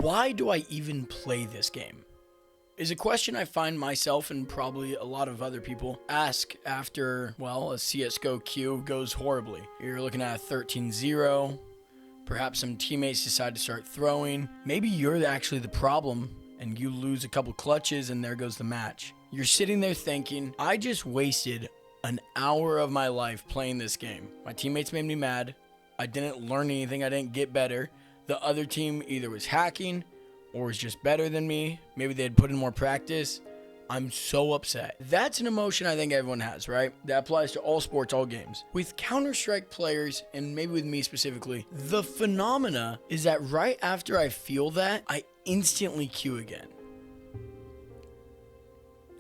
Why do I even play this game? Is a question I find myself and probably a lot of other people ask after, well, a CSGO queue goes horribly. You're looking at a 13-0. Perhaps some teammates decide to start throwing. Maybe you're actually the problem and you lose a couple clutches and there goes the match. You're sitting there thinking, I just wasted an hour of my life playing this game. My teammates made me mad. I didn't learn anything. I didn't get better. The other team either was hacking or was just better than me. Maybe they had put in more practice. I'm so upset. That's an emotion I think everyone has, right? That applies to all sports, all games. With Counter-Strike players, and maybe with me specifically, the phenomena is that right after I feel that, I instantly queue again.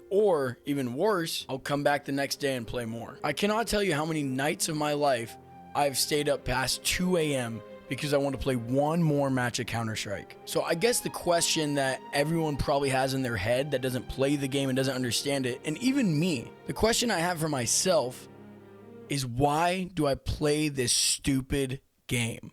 Or, even worse, I'll come back the next day and play more. I cannot tell you how many nights of my life I've stayed up past 2 a.m. because I want to play one more match of Counter-Strike. So I guess the question that everyone probably has in their head that doesn't play the game and doesn't understand it, and even me, the question I have for myself is, why do I play this stupid game?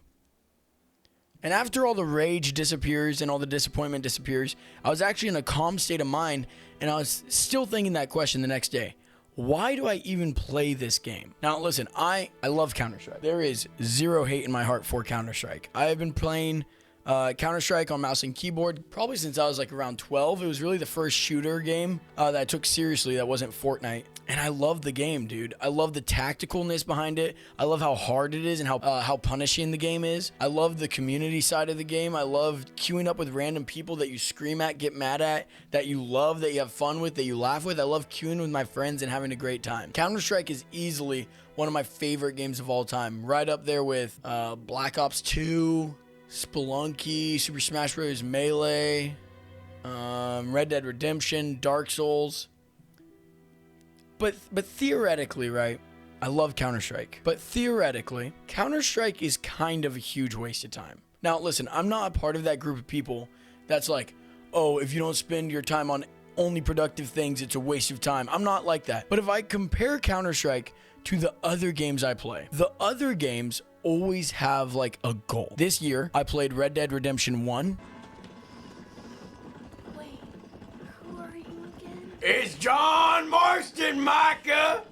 And after all the rage disappears and all the disappointment disappears, I was actually in a calm state of mind, and I was still thinking that question the next day. Why do I even play this game? Now, listen, I love Counter-Strike. There is zero hate in my heart for Counter-Strike. I have been playing Counter-Strike on mouse and keyboard probably since I was like around 12. It was really the first shooter game that I took seriously that wasn't Fortnite. And I love the game, dude. I love the tacticalness behind it. I love how hard it is and how punishing the game is. I love the community side of the game. I love queuing up with random people that you scream at, get mad at, that you love, that you have fun with, that you laugh with. I love queuing with my friends and having a great time. Counter-Strike is easily one of my favorite games of all time. Right up there with Black Ops 2, Spelunky, Super Smash Bros. Melee, Red Dead Redemption, Dark Souls. But theoretically, right, I love Counter-Strike. But theoretically, Counter-Strike is kind of a huge waste of time. Now, listen, I'm not a part of that group of people that's like, oh, if you don't spend your time on only productive things, it's a waste of time. I'm not like that. But if I compare Counter-Strike to the other games I play, the other games always have like a goal. This year, I played Red Dead Redemption 1. It's John Marston, Micah,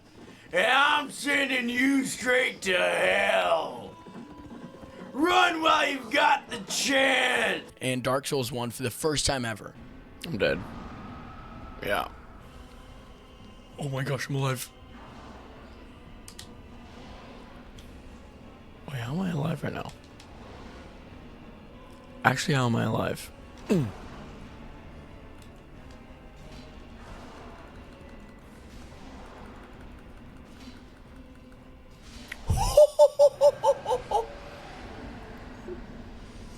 and I'm sending you straight to hell. Run while you've got the chance. And Dark Souls 1 for the first time ever. I'm dead. Yeah. Oh my gosh, I'm alive. Wait, how am I alive right now? Actually, how am I alive?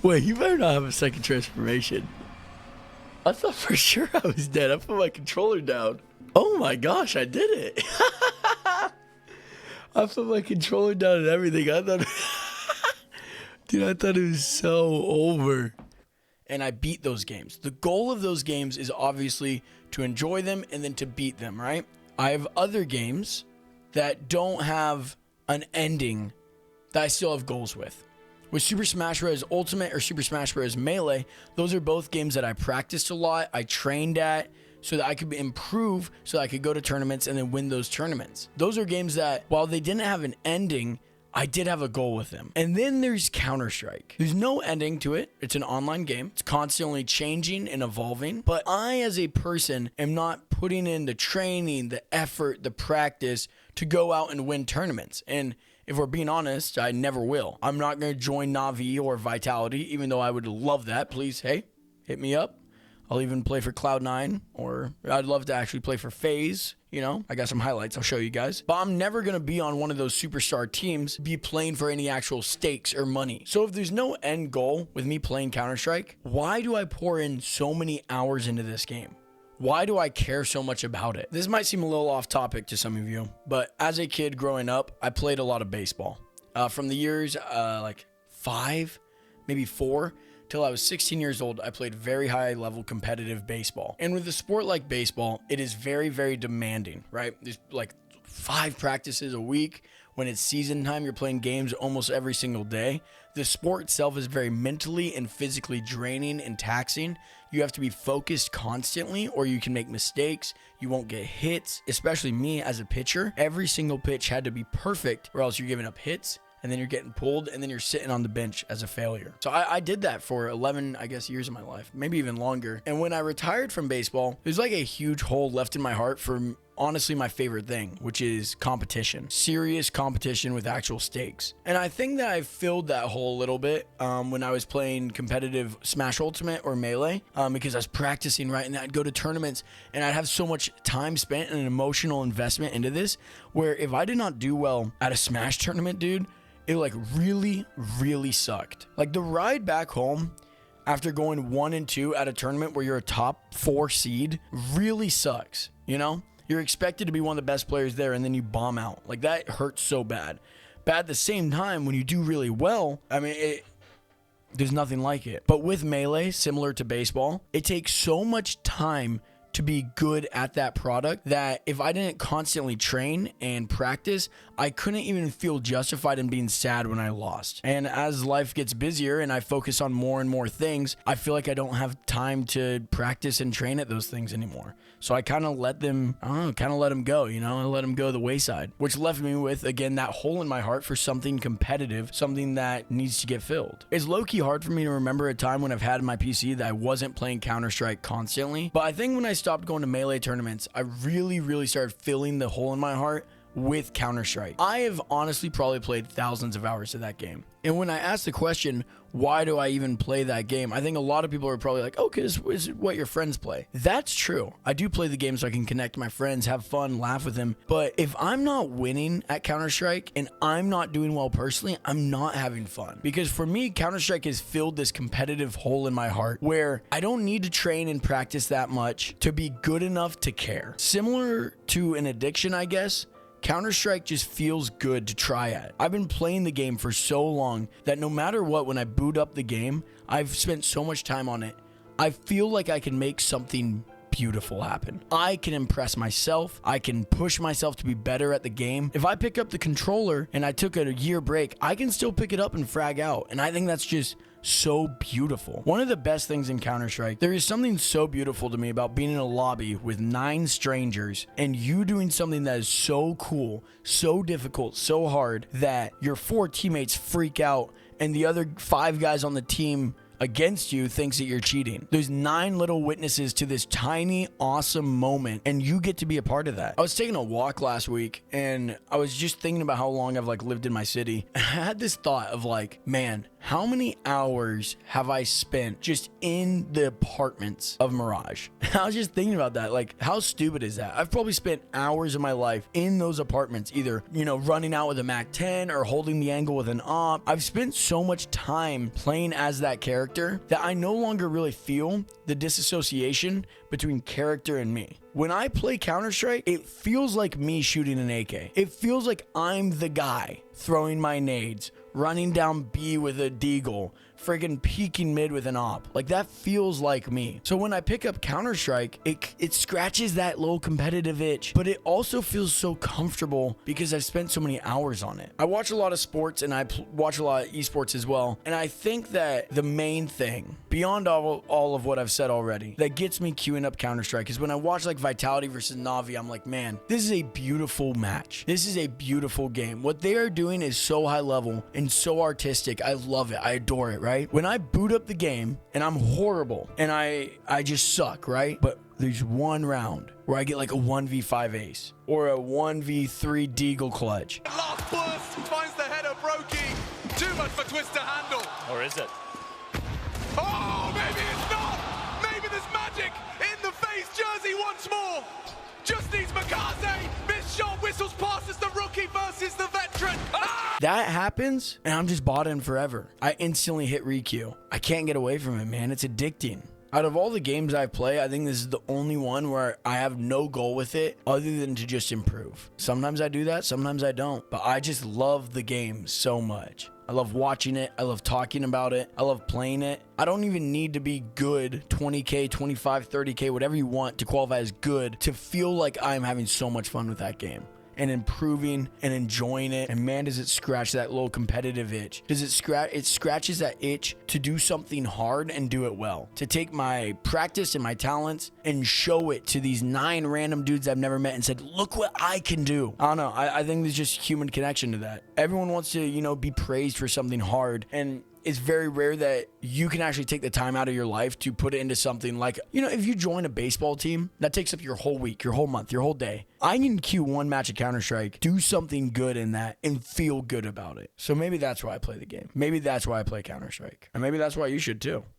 Wait, you better not have a second transformation. I thought for sure I was dead. I put my controller down. Oh my gosh, I did it. I put my controller down and everything. I thought, dude, I thought it was so over. And I beat those games. The goal of those games is obviously to enjoy them and then to beat them, right? I have other games that don't have an ending that I still have goals with. With Super Smash Bros. Ultimate or Super Smash Bros. Melee, those are both games that I practiced a lot, I trained at, so that I could improve, so that I could go to tournaments and then win those tournaments. Those are games that, while they didn't have an ending, I did have a goal with them. And then there's Counter-Strike. There's no ending to it. It's an online game. It's constantly changing and evolving. But I, as a person, am not putting in the training, the effort, the practice to go out and win tournaments. And if we're being honest, I never will. I'm not going to join Na'Vi or Vitality, even though I would love that. Please, hey, hit me up. I'll even play for Cloud9, or I'd love to actually play for FaZe. You know, I got some highlights I'll show you guys. But I'm never going to be on one of those superstar teams, be playing for any actual stakes or money. So if there's no end goal with me playing Counter-Strike, why do I pour in so many hours into this game? Why do I care so much about it? This might seem a little off topic to some of you, but as a kid growing up, I played a lot of baseball. From the years like 5, maybe 4, till I was 16 years old, I played very high level competitive baseball. And with a sport like baseball, it is very, very demanding, right? There's like 5 practices a week when it's season time, you're playing games almost every single day. The sport itself is very mentally and physically draining and taxing. You have to be focused constantly or you can make mistakes. You won't get hits, especially me as a pitcher. Every single pitch had to be perfect or else you're giving up hits. And then you're getting pulled, and then you're sitting on the bench as a failure. So I did that for 11, I guess, years of my life, maybe even longer. And when I retired from baseball, there's like a huge hole left in my heart for honestly my favorite thing, which is competition. Serious competition with actual stakes. And I think that I filled that hole a little bit when I was playing competitive Smash Ultimate or Melee because I was practicing, right? And I'd go to tournaments, and I'd have so much time spent and an emotional investment into this, where if I did not do well at a Smash tournament, dude, it like really, really sucked. Like the ride back home after going 1-2 at a tournament where you're a top 4 seed really sucks. You know, you're expected to be one of the best players there and then you bomb out. Like that hurts so bad. But at the same time, when you do really well, I mean, there's nothing like it. But with Melee, similar to baseball, it takes so much time to be good at that product that if I didn't constantly train and practice, I couldn't even feel justified in being sad when I lost. And as life gets busier and I focus on more and more things, I feel like I don't have time to practice and train at those things anymore. So I kind of let them, go, you know, I let them go the wayside, which left me with, again, that hole in my heart for something competitive, something that needs to get filled. It's low-key hard for me to remember a time when I've had in my PC that I wasn't playing Counter-Strike constantly. But I think when I stopped going to Melee tournaments, I really started filling the hole in my heart with Counter-Strike. I have honestly probably played thousands of hours of that game. And when I ask the question, why do I even play that game? I think a lot of people are probably like, oh, because it's what your friends play. That's true. I do play the game so I can connect to my friends, have fun, laugh with them. But if I'm not winning at Counter-Strike and I'm not doing well personally, I'm not having fun. Because for me, Counter-Strike has filled this competitive hole in my heart where I don't need to train and practice that much to be good enough to care. Similar to an addiction, I guess, Counter-Strike just feels good to try at. I've been playing the game for so long that no matter what, when I boot up the game, I've spent so much time on it. I feel like I can make something beautiful happen. I can impress myself. I can push myself to be better at the game. If I pick up the controller and I took a year break, I can still pick it up and frag out. And I think that's just so beautiful. One of the best things in Counter-Strike, there is something so beautiful to me about being in a lobby with 9 strangers and you doing something that is so cool, so difficult, so hard that your 4 teammates freak out and the other 5 guys on the team against you thinks that you're cheating. There's 9 little witnesses to this tiny, awesome moment, and you get to be a part of that. I was taking a walk last week, and I was just thinking about how long I've lived in my city. And I had this thought of man, how many hours have I spent just in the apartments of Mirage? I was just thinking about that. How stupid is that? I've probably spent hours of my life in those apartments, either, running out with a MAC-10 or holding the angle with an op. I've spent so much time playing as that character that I no longer really feel the disassociation between character and me. When I play Counter-Strike, it feels like me shooting an AK. It feels like I'm the guy throwing my nades, running down B with a deagle, friggin' peeking mid with an op. That feels like me. So when I pick up Counter-Strike, it scratches that little competitive itch, but it also feels so comfortable because I've spent so many hours on it. I watch a lot of sports and I watch a lot of esports as well. And I think that the main thing, beyond all of what I've said already, that gets me queuing up Counter-Strike is when I watch Vitality versus Na'Vi, I'm like, man, this is a beautiful match. This is a beautiful game. What they are doing is so high level and so artistic. I love it. I adore it, right? When I boot up the game and I'm horrible and I just suck, right? But there's one round where I get a 1v5 ace or a 1v3 deagle clutch. Last burst finds the header Brokey. Too much for Twist to handle. Or is it? Oh, maybe it's not. Maybe there's magic in the face jersey once more. Just needs Makaze. This shot whistles past as the rookie versus the veteran. That happens, and I'm just bought in forever. I instantly hit requeue. I can't get away from it, man. It's addicting. Out of all the games I play, I think this is the only one where I have no goal with it other than to just improve. Sometimes I do that, sometimes I don't. But I just love the game so much. I love watching it. I love talking about it. I love playing it. I don't even need to be good, 20K, 25, 30K, whatever you want to qualify as good to feel like I'm having so much fun with that game. and improving and enjoying it. And man, does it scratch that little competitive itch. It scratches that itch to do something hard and do it well. To take my practice and my talents and show it to these 9 random dudes I've never met and said, look what I can do. I don't know. I think there's just human connection to that. Everyone wants to, be praised for something hard. And it's very rare that you can actually take the time out of your life to put it into something like, if you join a baseball team, that takes up your whole week, your whole month, your whole day. I can queue one match of Counter-Strike, do something good in that, and feel good about it. So maybe that's why I play the game. Maybe that's why I play Counter-Strike. And maybe that's why you should too.